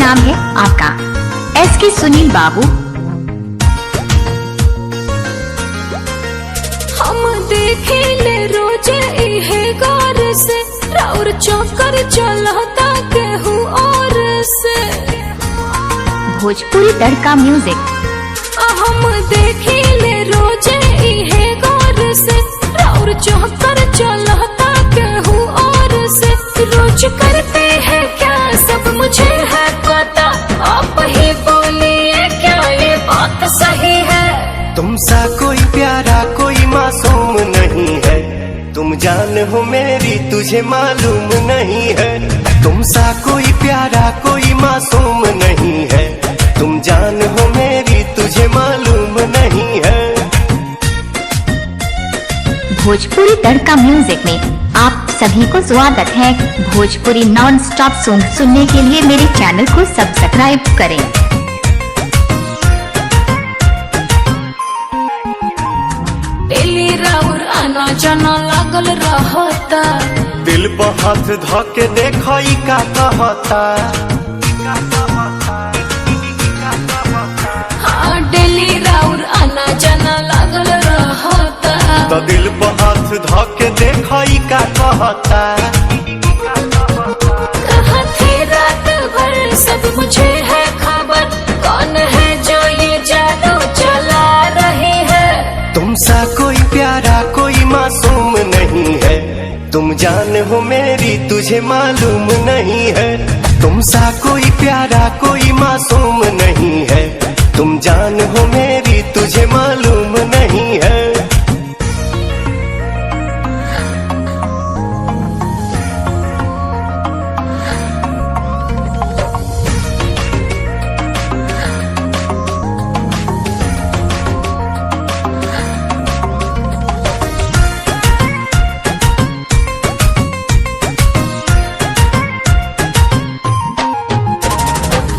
नाम है आपका SK सुनील बाबू। हम देखेले रोजे इहे गौर से, और चौकर चलता केहू और से। भोजपुरी तड़का म्यूजिक। हम देखेले रोजे इहे गौर से, और चौकर चलता केहू और से। रोज करते हैं क्या सब मुझे है पता, आप ही बोलिए क्या ये बात सही है। तुमसा कोई प्यारा कोई मासूम नहीं है, तुम जान हो मेरी तुझे मालूम नहीं है। तुमसा कोई प्यारा कोई मासूम नहीं है, तुम जान हो मेरी तुझे मालूम नहीं है। भोजपुरी तड़का म्यूजिक में आप सभी को स्वागत है। भोजपुरी नॉन स्टॉप सॉन्ग सुनने के लिए मेरे चैनल को सब्सक्राइब करें। डेली राउर आना जाना लागल रहता, दिल पर हाथ धके देखई का कहता। हाँ डेली राउर आना जाना लागल रहता, तो दिल पर हाथ धके देखई का कहता। कहाँ थे रात भर सब मुझे है खबर, कौन है जो ये जादू चला रही है। तुमसा कोई प्यारा कोई मासूम नहीं है, तुम जान हो मेरी तुझे मालूम नहीं है। तुमसा कोई प्यारा कोई मासूम नहीं है, तुम जान हो मेरी तुझे मालूम नहीं है।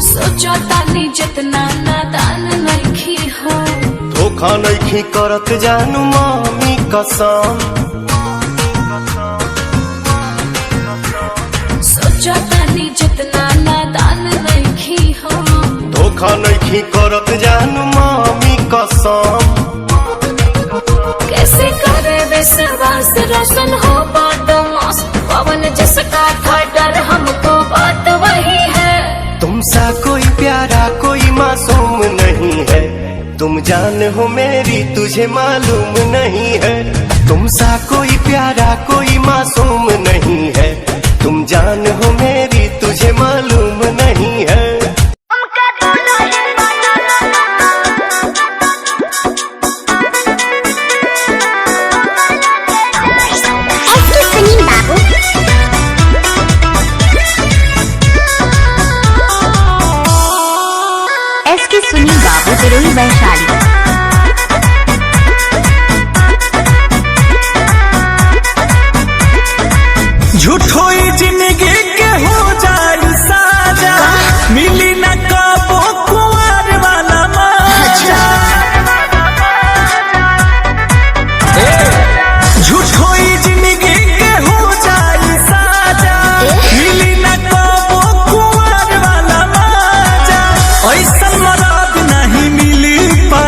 सोचतानी जितना नादान नहीं हो, धोखा नहीं करत जानू मामी कसम। सोचतानी जितना नादान नहीं हो, धोखा नहीं करत जानू मामी कसम। कैसे करे विश्वास रोशन हो बदमाश, पवन जिसका था डर हमको बात वही है। तुमसा कोई प्यारा कोई मासूम नहीं है, तुम जान हो मेरी तुझे मालूम नहीं है। तुमसा कोई प्यारा कोई मासूम नहीं है, तुम जान हो मेरी तुझे मालूम नहीं है। SK सुनील बाबू सिरोही वैशाली। झूठो ही जिंदगी के हो जाए साजा, मिली न कबो कुंवर वाला मजा। झूठो ही जिंदगी के हो जाए साजा, मिली न कबो कुंवर वाला मजा। ऐसा मराद नहीं मिली पा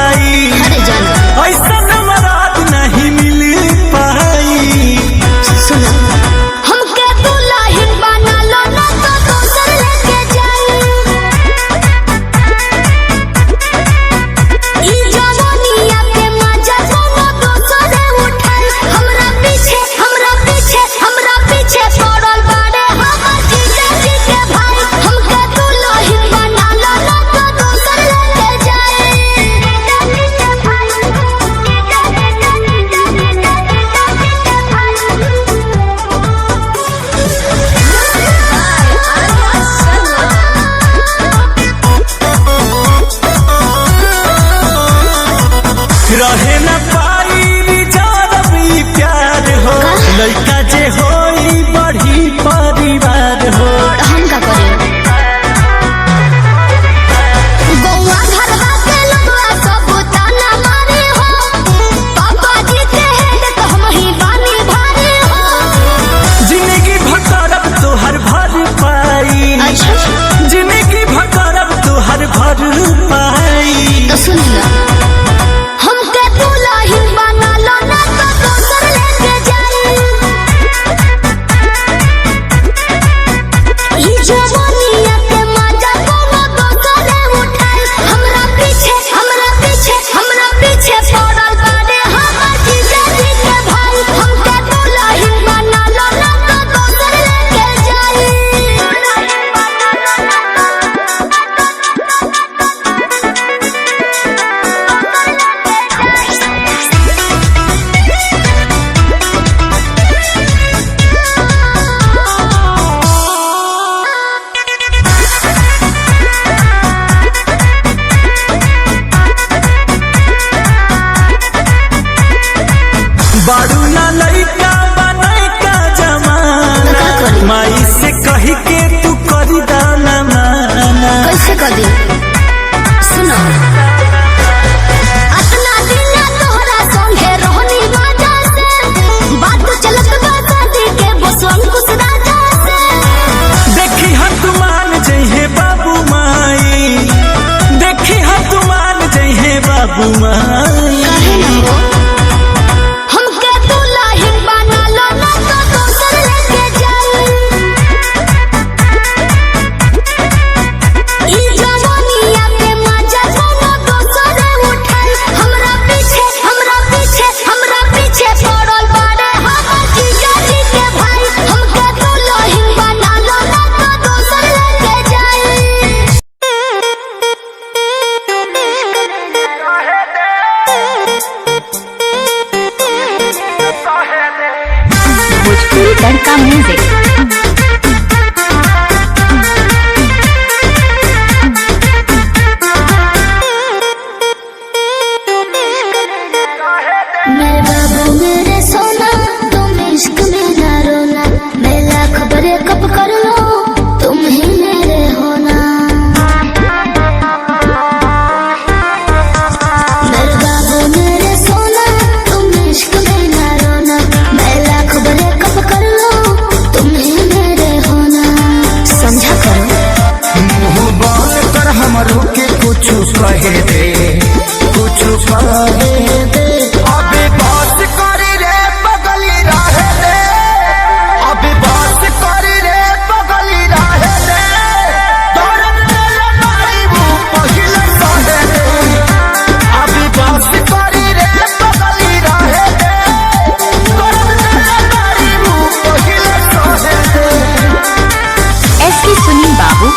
भोजपुरी तड़का म्यूजिक। मेरे बाबू मेरे सोना तुम इश्क में ना रोना, मैं लाख ब्रेकअप कर लो तुम ही मेरे होना। मेरे बाबू मेरे सोना तुम इश्क में ना रोना, मैं लाख ब्रेकअप कर लो तुम ही मेरे होना। समझा करो मुँह बोल कर हमरो के कुछ कहे दे, कुछ कहे दे। अभी बात करी रे बगली रहे दे, अभी बात करी रे बगली रहे दे। दर्द मेरे मारी वो पहिले सहे दे, अभी बात करी रे बगली रहे दे। दर्द मेरे मारी वो पहिले सहे दे। एसपी सुनील बाबू।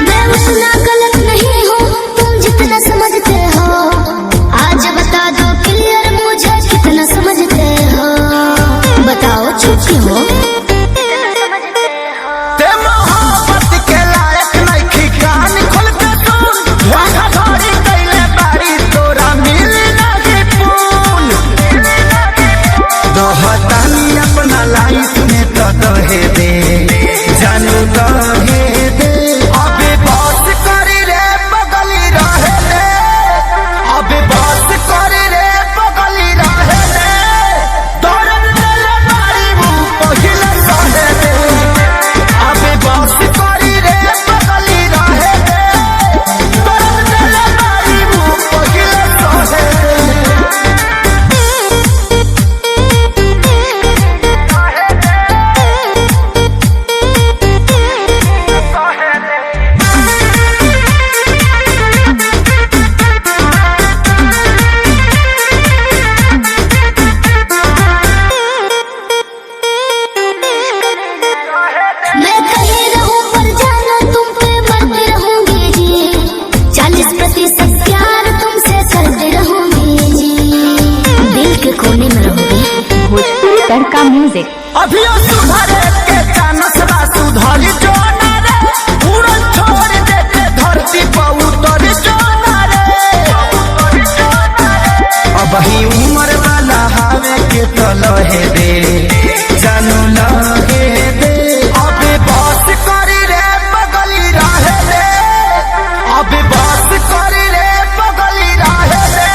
मैं उतना गलत नहीं हूँ तुम जितना समझते हो, आज बता दो क्लियर मुझे कितना समझते हो। बताओ चुप क्यों हो? ते मोहब्बत के लायक नइखी, कान खोल के सुन। धोखाधड़ी कइले बारी तोरा मिली नाही पून। दोहतानी अपना लाइफ में तो दहे दे, जानू दहे दे। अभी बस करी रे बगली रहे दे, अभी बस करी रे बगली रहे दे। दर्द मेरे मारी वो पहिले सहे दे, अभी बस करी रे बगली रहे दे। दर्द मेरे मारी वो पहिले सहे दे। मैं कहीं रहूं पर जाना तुम पे मरती रहूंगी जी, 40% प्यार तुमसे करती रहूंगी जी, दिल के कोने में रहूंगी। भोजपुरी तड़का म्यूजिक। अभियो सुधरे के चानस बा, सुधरी जो ना रे। उड़न छोड़ देते धरती पर उतर जो ना रे। अब ही उम्र वाला हावे के तो लहे दे, जानू लहे दे। अभी बस करी रे बगली रहे दे, अभी बस करी रे बगली रहे दे।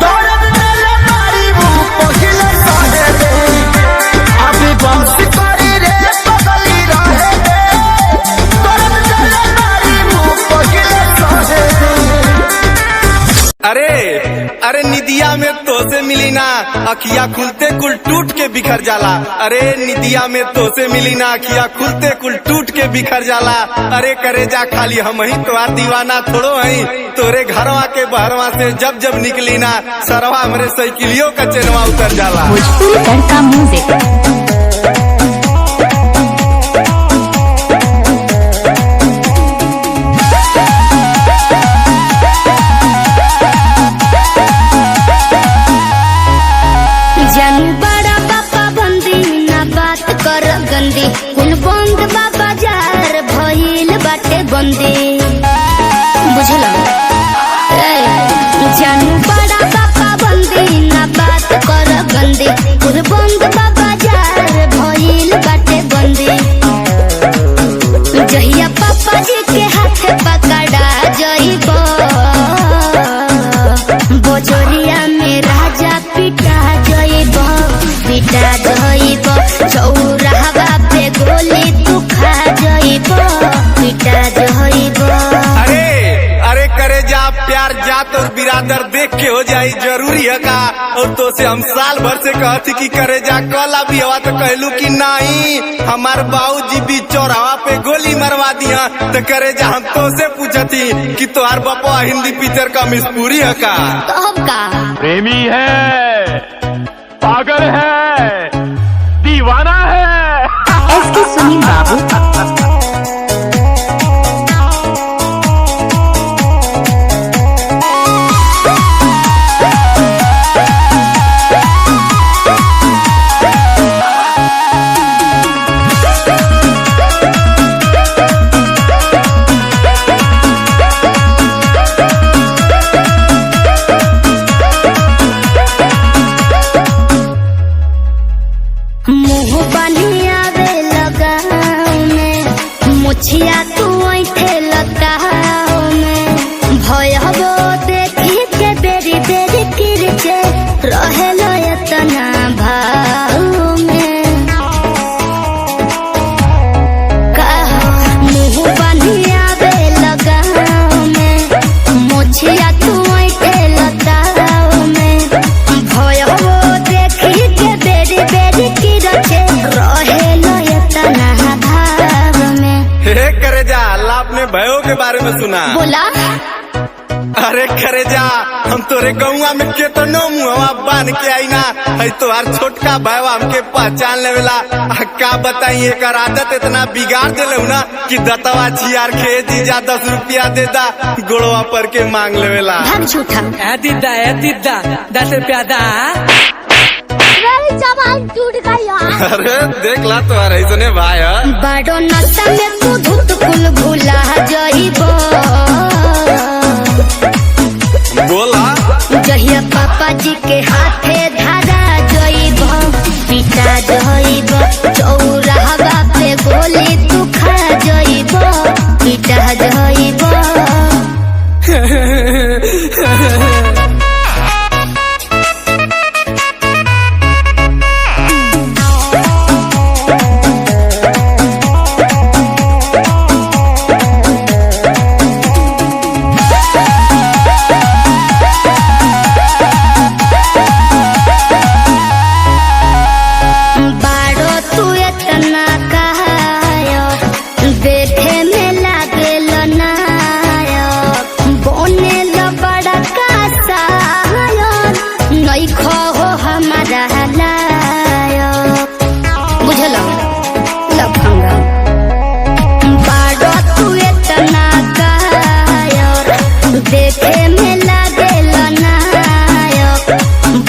दर्द मेरे मारी वो पहिले सहे दे, अभी बस करी रे बगली रहे दे। दर्द मेरे मारी वो पहिले सहे दे। अरे अरे निदिया में तो से मिली ना, अखिया खुलते कुल टूट के बिखर जाला। अरे निदिया में तो से मिली ना, अखिया खुलते कुल टूट के बिखर जाला। अरे करे जा खाली हम ही तो दीवाना थोड़ो हई, तोरे घरवा के बहरवा से जब जब निकली ना, सरवा हमरे साइकिलियों का चेनवा उतर जाला। भोजपुरी तड़का म्यूजिक। जानू बड़ा पापा बंदी ना बात कर गंदी, कुल बंद बाबा जार भइल बाटे बंदी। बुझल? जानू बड़ा पापा बंदी ना बात कर गंदी, कुल बंद बाबा जार भइल बाटे बंदी। जहिया पापा जी के हाथ पकड़ा जइबो, बोजोरिया में राजा पिटा जइबो, पिटा जइबो। चौराहा पे गोली तू खा जइबो, पिटा जइबो। अरे अरे करे जा प्यार जात और बिरादर देख के हो जाई जरूरी है का। और तो से हम साल भर से कहती कि करे जा कल अभी हवा तो कहलू कि नहीं, हमार बाबूजी भी चौराहा पे गोली मरवा दिया। तो करे जा हम तो से पूछती कि तोहार बापा हिंदी पिक्चर का मिसपूरी है का। तब का प्रेमी है, पागल है, दीवाना है। एसके सुनील बाबू। मुँह बनिया वे लगाओ में मुछिया तू ऐठे लगाओ में भयबो देखी के बेरी बेरी किरचे रहे लयतना भाव में कहो मुँह बनिया वे लगाओ में मुछिया तू ऐठे लगाओ में भयबो देखी के बेरी बेरी हे करे जा, अल्लाह अपने भयो के बारे में सुना। बोला अरे करे जा, हम तोरे गौवा में केतनो मुहवा बांध के आई ना, है तोहार छोटका भयो हमके पहचान लेवेला। का बताई एकर आदत इतना बिगाड़ देले ना कि दतवा छियार के जीजा 10 रुपया दे दा गोड़वा पर के मांग लेवेला। भाग झूठा ए दीदा 10 रुपया दा। जवान टूट गया। अरे देख ला तुम्हारे ऐसने भाई है। बड़ो नशा में तू धुत कुल भूला जाइबो। बोला जहिया पापा जी के हाथे धारा जाइबो पिटा जाइबो चौराहा पे गोली तू खा जाइबो पिटा जाइबो। देखे में लागे नायक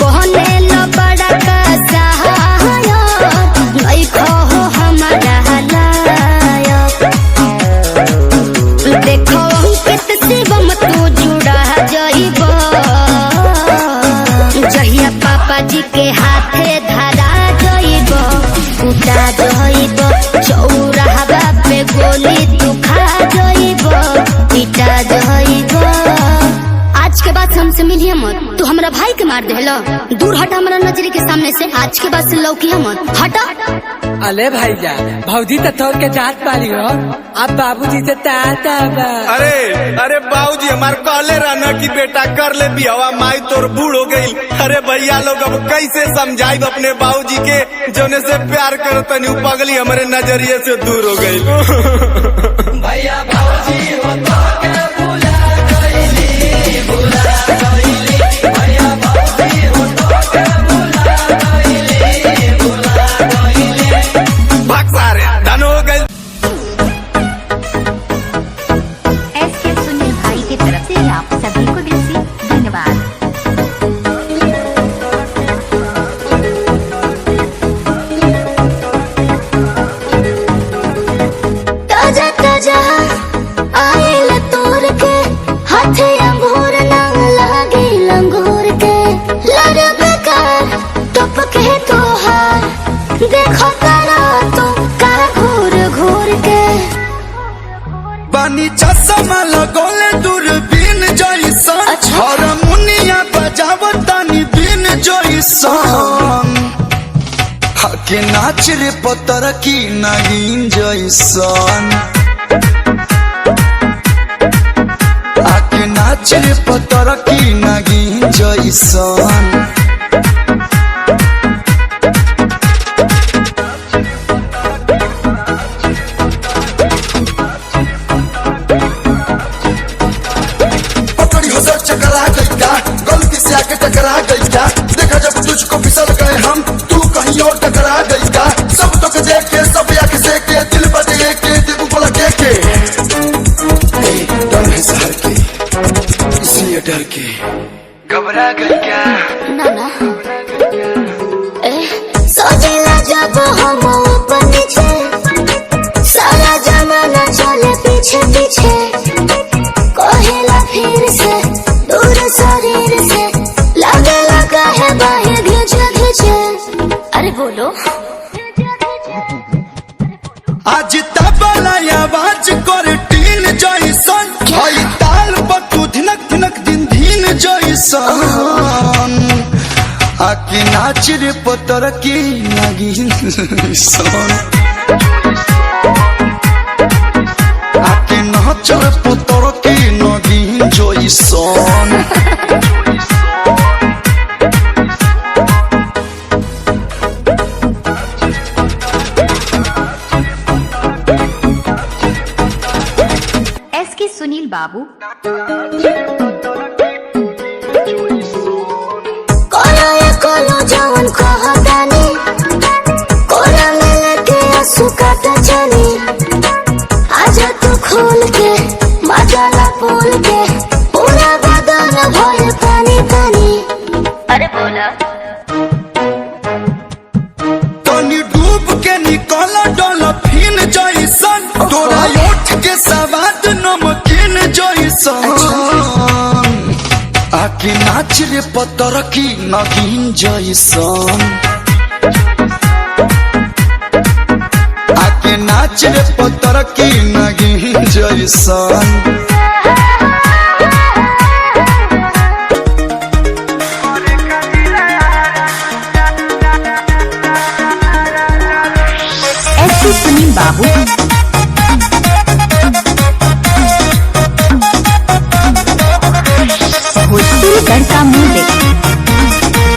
बहने लो बड़ा का सहायक नहीं खो हमारा लायक। देखो अंकित शिवम तू जुड़ा जाइबो जहिया पापा जी के हाथे धरा जाइबो उड़ा जाइबो चौराहा पे गोली तू खा जाइबो पिटा जाइबो। आज के बाद हमसे मिलिए मत, तू हमरा भाई के मार देलो। दूर हटा हमरा नजर के सामने से, आज के बाद से लौकिया मत, हटा। अले भाई जा भौजी तो थोड़ के जात पाली हो, अब बाबूजी से ताता बा। अरे बाबूजी हमार कहले रहना कि बेटा कर ले बियावा, माई तोर बूढ़ हो गई। अरे भैया लोग अब कैसे समझाई अपने बाबूजी के जोने से प्यार करो तनी पगली हमारे नजरिए से दूर हो गई। भैया बाबूजी हो तो एसके सुनील भाई की तरफ से आप सभी को दिल से धन्यवाद। ताजा ताजा आइल तोड़ के हाथे अंगूर ना लागे लंगूर के लड़ बेकार टप के तोहार देखो करा तो का घूर घूर के। बानी चश्मा लगोले दूरबीन जैसन हारमोनिया बजावतानी बीन जैसन हके नाच रे पतर की नगीन जैसन हके नाच रे पतर की नगीन जैसन। चकरा गई क्या गलती से आके टकरा गई क्या देखा जब तुझको फिसल गए हम तू कहीं और टकरा गई क्या सब तो देख के सब आके आज तबला आवाज कर टीन जैसन हई ताल बटू धिनक धिनक दिन धीन जैसन आके नाच रे पतर की नागिन सन आके नाच रे पतर की नागिन जैसन SK सुनील बाबू। कोला या कोलो जवन कहतानी कोला में लेके आंसू काटा जानी आजा तू खोल के मजाला बोल के पूरा बदन भर पानी पानी अरे बोला तनी डूब के निकल डॉल्फिन जैसन तोरा ओठ के सवाद नमकीन जैसन आके नाच रे पतर की नगीन जैसन आके नाच रे पतर की नगीन जैसन SK सुनील बाबू। भोजपुरी तड़का म्यूजिक।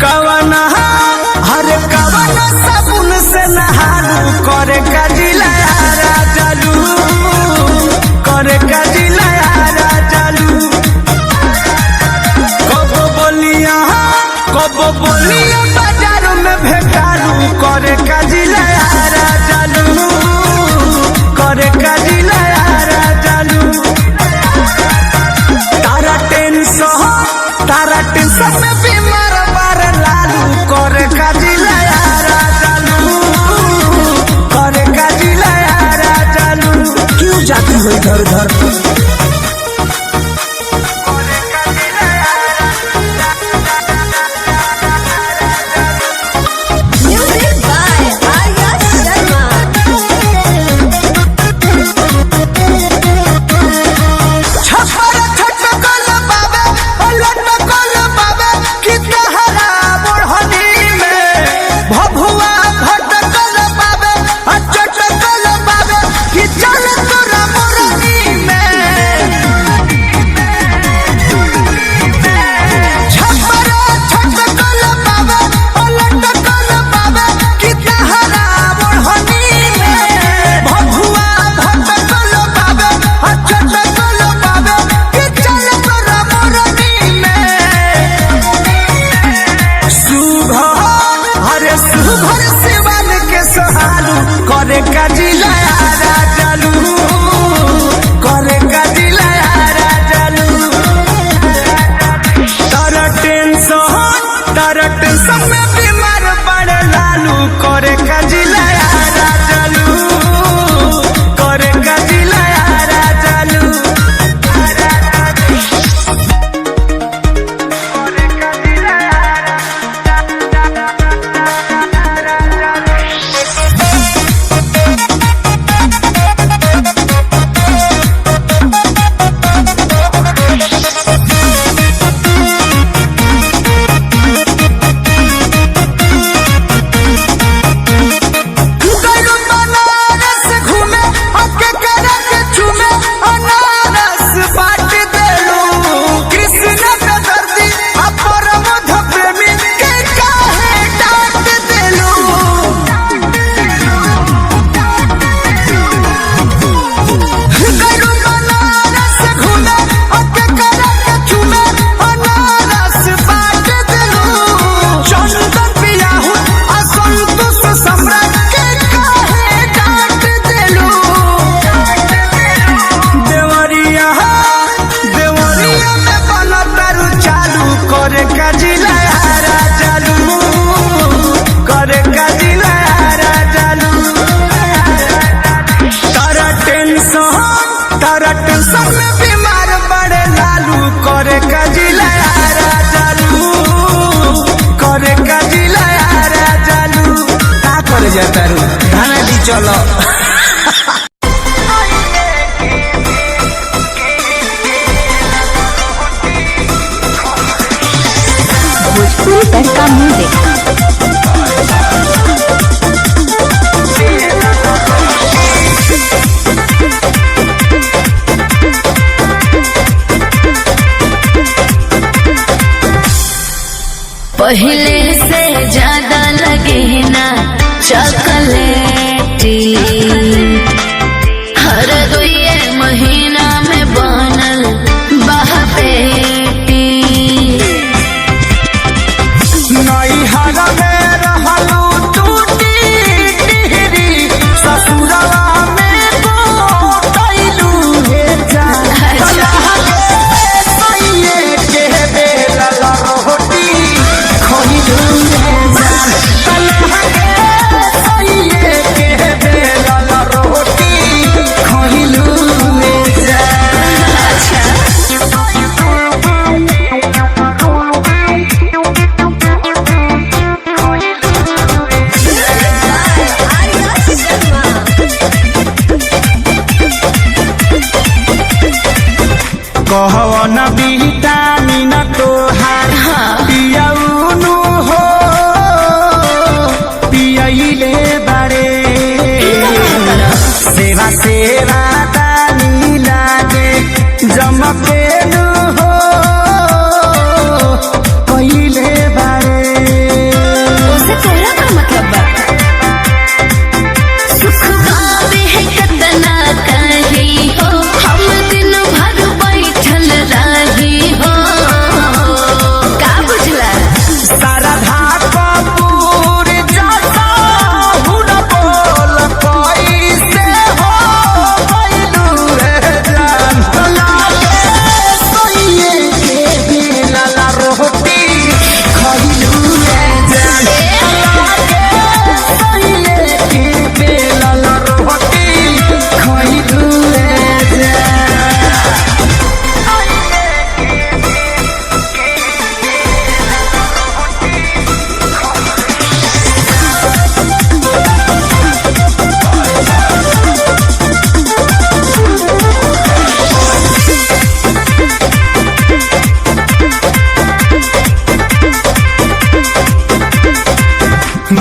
कवना हरे कवना साबुन से नहालू करे कजिला राजालू करे कजिला राजालू कब बोलिया बाजार में भेटालू करे कजिला राजालू करे कजिला राजालू तारा टेंशन में बीमार बार लालू करे कजिला राजालू करे कजिला राजालू क्यों जाती हो इधर उधर म्यूजिक बाय आर्या शर्मा छपर छटकल बाबे लटकल बाबे कि तहरा मोहनी में भभुआ भटकल बाबे चटकल बाबे कि चल तोरा मोरनी में छपर छटकल बाबे लटकल बाबे कि तहरा मोहनी में भभुआ भटकल बाबे चटकल बाबे कि चल तोरा मोरनी में सुभर सिवान के सहालू करे कजिला राजालू करे कजिला राजालू तारा टेंशन में बीमार पड़े लालू करे कजिला राजालू करे कजिला राजालू जाता रू खाना दी चलो। भोजपुरी तड़का म्यूजिक। पहले से ज्यादा लगे ना चॉकलेटी, हर दुए महीना में बनल बहपेटी। नई हरा में रहलू टूटी टिहरी, ससुरवा में गोटैलू हे जान। सैये के बेलल रोटी खइलू हे जान। सैये के बेलल रोटी खइलू हे जान। कहवन विटामिन तोहार पियौनु हो पियैले बारे, सेवा सेवा दानी लागे जमकेनु हो पहिले बारे। उसे तोरा का मतलब बा? सुख पावे है कतना कही हो, हम दिन भर बैठल रही हो। का बुझला? शारदा कपूर जैसा हुन बोल कैसे हो गइलू रे जान। लागे सैये के बेलल रोटी खइलू रे जान। लागे सैये के बेलल रोटी खइलू रे जान।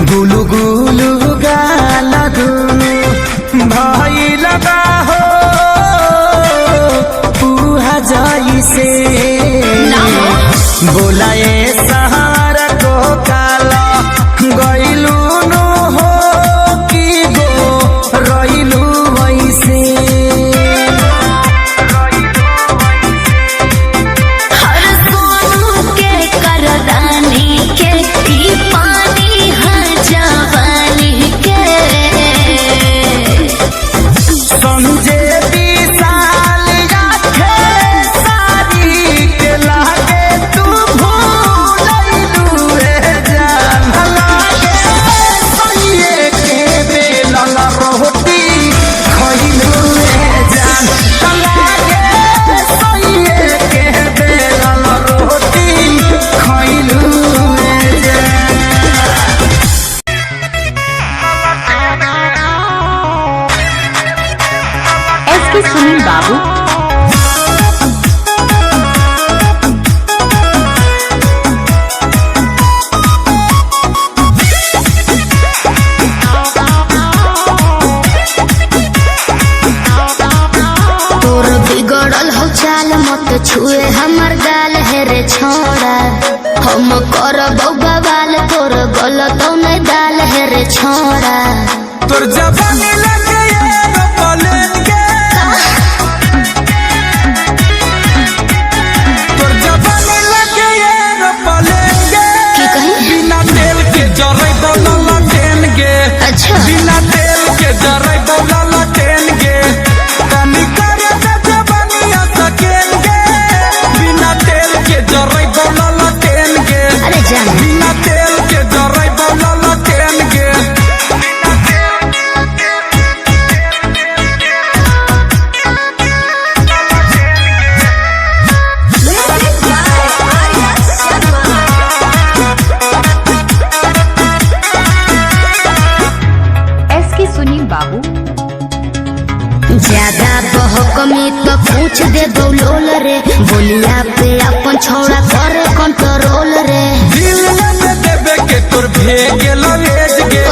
गुलु गुलु गाल दुनु भइल बा हो पुहा जइसे। बोलाए सहार को काला गइलू नु हो कि गो रइलू वैसे। हर सोनू के करदानी के ई पानी है जवानी के। समझे विशाल आखे सारी के लागे तू भूलैलू रे जान। लागे सैये के बेलल रोटी खइलू रे जान। लागे सैये के बेलल रोटी खइलू रे जान। एसके सुनील बाबू। तोर बिगड़ल हो चाल मत छुए हमर गाल है रे छोड़ा। हम करब बवाल तोर गलत नहीं दाल है रे छोड़ा। तोर जवानी लगे एरोप्लेन के, तोर जवानी लगे एरोप्लेन के। की कही? बिना तेल के जरै बोलल ट्रेन गे। अच्छा। बिना तेल के जरै बोलल ट्रेन गे। तनी करे दे जवानिया सकेन गे। बिना तेल के जरै बोलल ट्रेन गे। अरे जान। बिना तेल के जरै बोलल ट्रेन गे। कमी तो पूछ दे बोलोल रे, बोलिया पे अपन छोड़ा करे कंट्रोल रे। दिल में देवे के तोर भेगे लवेज गे,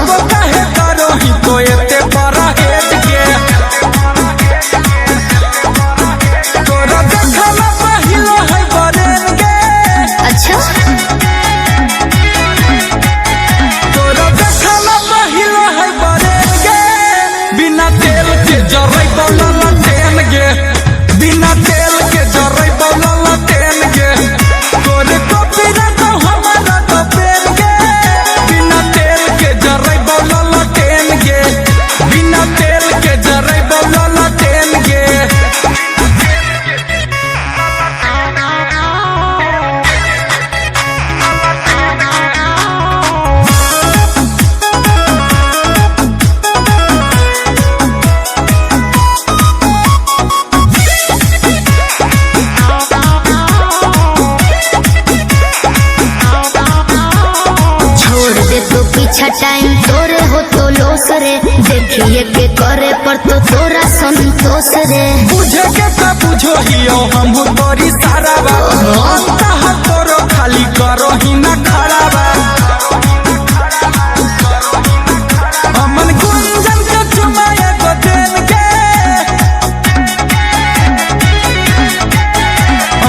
वो काहे करो ही तो एते बड़ा हेज गे। तोरा देखला पहिलो है बरेन गे। अच्छा तोरा देखला पहिलो है बरेन गे, बिना तेल के जरई बोला लटेन गे, बिना तेल के जरई बोला लटेन गे। तोरे कॉपी ना तो हमारा तो पेन गे, बिना तेल के जरई बोला लटेन गे, बिना तेल के जरई बोला लटेन गे। छोड़ दे तो पीछा टाइम तोरे हो तो लोस रे, देखिए के करे पर तो तोरा संतोष रे। बुझे के तो बुझो हियो हम बड़ी सारा बा, अंतः तोरो खाली करो ही ना खड़ा बा। अमन गुंजन के चुमाए को देन के,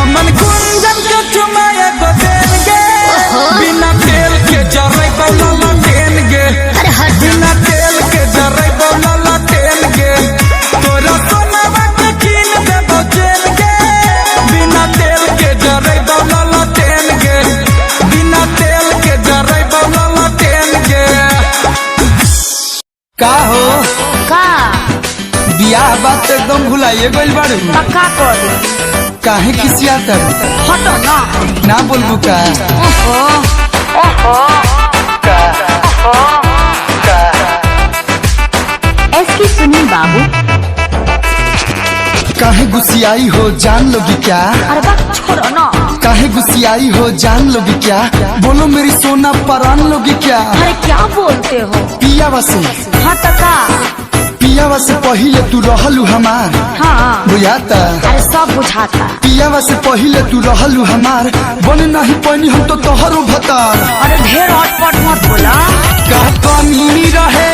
अमन गुंजन के चुमाए को देन के, बिना तेल के जरई बोला लटेन गे, अरे हट बिना तेल के जरई बोला लटेन गे। तोरा सोनावा के कीन देबो चेन गे, बिना तेल के जरई बोला लटेन गे, बिना तेल के जरई बोला लटेन गे। का हो का बियाह बात एकदम भुलाइए गइल बाड़ू, पक्का कर काहे खिसियात हटो ना। ना बोलबू का? एसके सुनील बाबू। काहे गुस्सियाई हो जान लोगी क्या? अरे बात छोड़ो ना। काहे गुस्सियाई हो जान लोगी क्या? बोलो मेरी सोना परान लोगी क्या? अरे क्या बोलते हो? पियावा से हाँ तका। पियावा से पहिले तू रहलू हमार, हाँ बुझाता? अरे सब बुझाता। पियावा से पहिले तू रहलू हमार, बने नहीं पानी हम तो तोहरो भतार। अरे ढेर अटपट मत बोला। का कमी रहे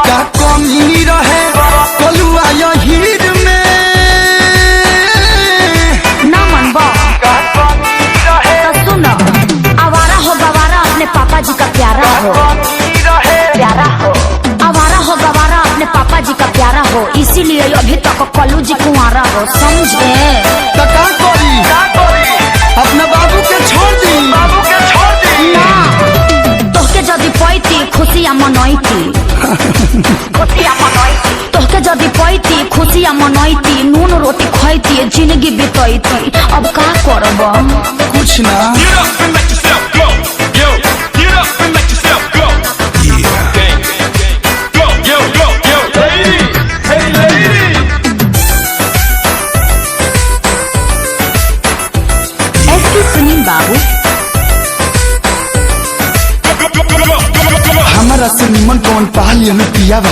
का कमी रहे कलुआ हीर में ना मन बा तो सुनो, आवारा हो गवारा अपने पापा जी का प्यारा हो, प्यारा हो। आवारा हो गवारा अपने पापा जी का प्यारा हो, इसीलिए अभी तक कल्लू जी कुंवारा हो, समझे? तो का करी अपना बाबू के छोड़ दी, ना तोहके जदि पैती खुशियाँ मनैती, खुशियाँ मनैती। तोहके जदि पैती खुशियाँ मनैती, नून रोटी खैती, जिंदगी बितैती। अब का करब? कुछ ना। Get up and let yourself go. Yo, get up and let yourself go. Yeah. Gang, gang, gang. Go, yo, yo, yo. Ladies, hey ladies. SK Sunil Babu. हमारा से निमन कौन पा लिया पियावा,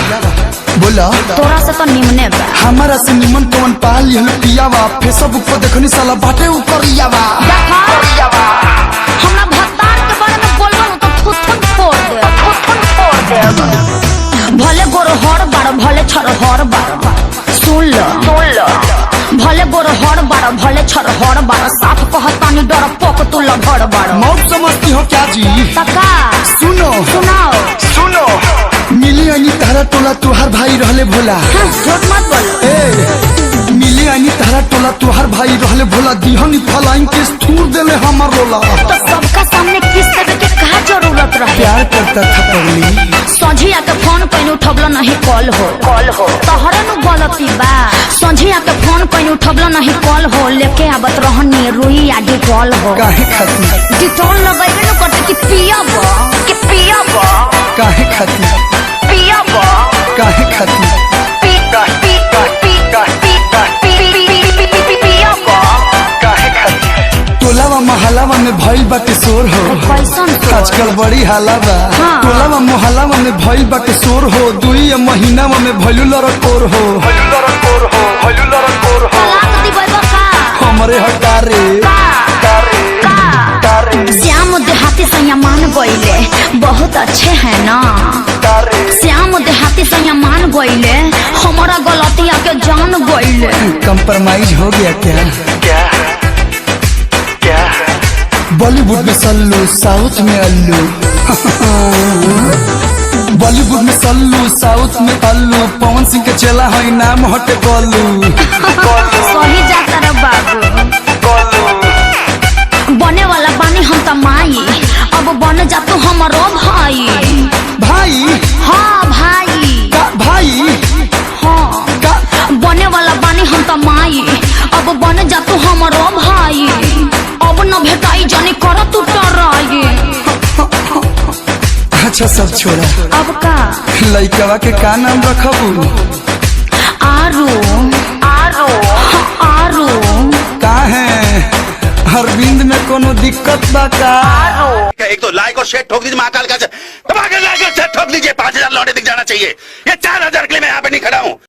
बोला तोरा से तो निमने बा। हमारा से निमन कौन पा लिया पियावा, फेसबुक पर देखनी साला बाटे ऊपर यावा। देखा? हमरा भत्तार के बारे में बोलबो न तो थुथुन फोड़ दे, थुथुन फोड़ दे। भले गोरो हर बार, भले छर हर बार, सुन लो। भले गोरो हर बार, भले छर हर बार, साफ कहतानी डर पोक तू लभर बार। मौत समझती हो क्या जी? तका सुनो सुनाओ। मिली अनी तारा टोला तुहार भाई रहले भोला। हाँ, झूठ मत बोलो। ए मिली अनी तारा टोला तुहार भाई रहले भोला, दिहनी फलाइन के थूर देले हमर रोला। तो सबका सामने किस देवे के का जरूरत रहे? प्यार करता था पगली, संझिया के फोन कहीं उठबलो नहीं, कॉल हो तोहरे नु गलती बा। संझिया के फोन कहीं उठबलो नहीं, कॉल हो लेके आवत रहनी रुई आ डिटॉल हो। काहे खाती डिटॉल लगैबे नु करते कि पियब काहे खाती काहे खाती टोलावा महलावा में भइल बाटे शोर हो कैसन शोर? आजकल बड़ी हाला बा हाँ। टोला मोहल्ला में भइल बाटे शोर हो 2 महीना में भइलू लड़कोर हो तलाक दिबैबा का? हमरे हटारे श्याम देहाती संयमान गईले बहुत अच्छे हैं ना। श्याम देहाती संयमान गईले हमारा गलतिया के जान गईले। कंप्रोमाइज हो गया क्या बॉलीवुड में सल्लू साउथ में अल्लू बॉलीवुड में सल्लू साउथ में अल्लू पवन सिंह के चेला है नाम हटे गोलू सही जाता रे बाबू। बने वाला बानी हम तमाई अब बन जा तू हमारो भाई। भाई हाँ भाई भाई हाँ बने वाला बानी हम तमाई अब बन जा तू हमारो भाई। अब न भेटाई जानी कर तू टराई। अच्छा सब छोड़ा अब का लइकवा के का नाम रखबू आरू आरू आरू का है अरविंद में कोनो दिक्कत बा का एक तो लाइक और शेयर ठोक दीजिए महाकाल का दबा के लाइक और शेयर ठोक दीजिए 5000 लौटे दिख जाना चाहिए। ये 4000 के लिए मैं यहाँ पे नहीं खड़ा हूँ।